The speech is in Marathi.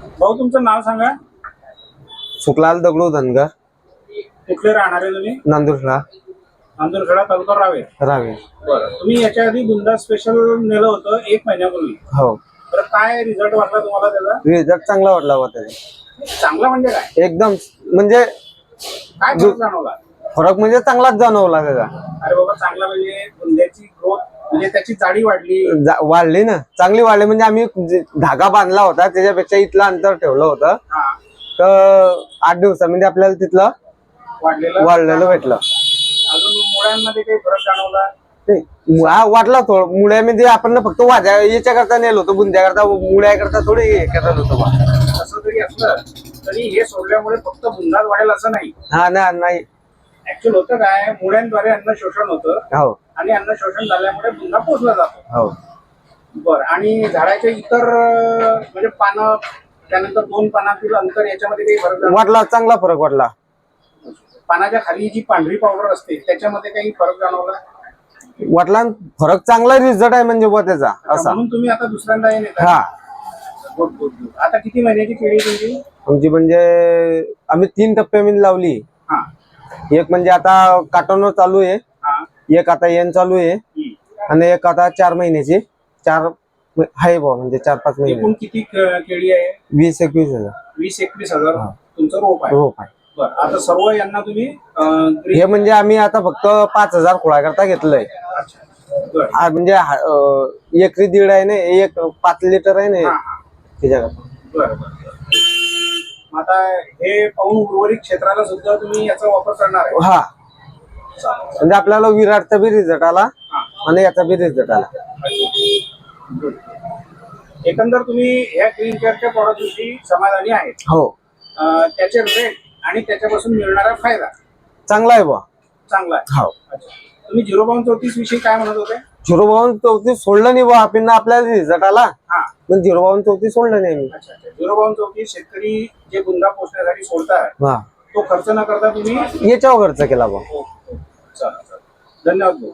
भाऊ तुमचं नाव सांगा. सुखलाल दगडू धनगर, कुठले राहणार आहे तुम्ही? नांदुरखेडा. नांदुरखेडा तालुका रावे. रावे. बरं, तुम्ही याच्या आधी बुंदा स्पेशल नेलं होतं 1 महिन्यापूर्वी. हो. तर काय रिझल्ट वाटला तुम्हाला त्याचा? रिझल्ट चांगला वाटला होता. चांगला म्हणजे काय? एकदम म्हणजे काय फरक जाणवला? फरक म्हणजे चांगलाच जाणवला त्याचा. अरे बाबा, चांगला म्हणजे बुंद्याची ग्रोथ म्हणजे त्याची जाडी वाढली. वाढली ना, चांगली वाढली. म्हणजे आम्ही धागा बांधला होता त्याच्यापेक्षा इथलं अंतर ठेवलं होतं. हा, तर 8 दिवसामध्ये आपल्याला तिथलं वाढलेलं भेटलं. अजून मुळ्यांमध्ये काही फरक जाणवला? वाटला थोडं. मुळ्यामध्ये आपण फक्त याच्या करता नेलो होतो, बुंद्या करता, मुळ्या करता थोडी हे करत होतो. असं जरी असलं तरी हे सोडल्यामुळे फक्त बुंदाच वाढेल असं नाही. हा ना, नाही. ऍक्च्युअल होतं काय, मुळ्यांद्वारे अन्न शोषण होतं. हो. आणि अन्न शोषण झाल्यामुळे बुंदा पोचला जातो. हो. बर, आणि झाडाच्या इतर म्हणजे पानं, त्यानंतर 2 पानातील अंतर, याच्यामध्ये काही फरक जाणवला? वाटला, चांगला फरक वाटला. पानाच्या खाली जी पांढरी पावडर असते त्याच्यामध्ये काही फरक जाणवला? वाटला फरक. चांगला रिझल्ट आहे म्हणजे त्याचा असा. म्हणून तुम्ही आता दुसऱ्यांदा हे नेता? हा. Good good good. आता किती महिन्याची केळी तुमची? आमची म्हणजे आम्ही 3 टप्प्यामध्ये लावली. हा. एक म्हणजे आता काटवणं चालू आहे, हा. एक आता येण चालू आहे, आणि एक आता 4 महिन्याची. 4 आहे बा, म्हणजे 4-5 महिने. एकूण किती केळी आहे? 20-21 हजार. 20-21 हजार तुमचं रोप आहे? रोप आहे. बरं, आता सर्व यांना तुम्ही हे म्हणजे आम्ही आता फक्त 5,000 खोळा करता घेतलंय. म्हणजे एकरी 1.5 आहे ना, 5 लिटर आहे ना त्याच्याकरता. बरं बरं. आता हे पाहून उर्वरित क्षेत्राला सुद्धा तुम्ही याचा वापर करणार आहे? हा. म्हणजे आपल्याला विराटचा बी रिझल्ट आला आणि याचा बी रिझल्ट आला. एकंदर तुम्ही या ग्रीन केअरच्या प्रॉडक्टविषयी समाधानी आहेत? हो. त्याचे रेट आणि त्याच्यापासून मिळणारा फायदा चांगला आहे बा. चांगला आहे. हो. तुम्ही 05234 विषयी काय म्हणत होते? 05234 सोडलं नाही बा आपण, आपल्याला रिझल्ट आला. हा, पण 05234 सोडलं नाही आम्ही. अच्छा अच्छा. 05234 शेतकरी जे बुंदा पोसण्यासाठी सोडतात, हा, तो खर्च न करता तुम्ही याच्यावर खर्च केला बा. चला, धन्यवाद भाऊ.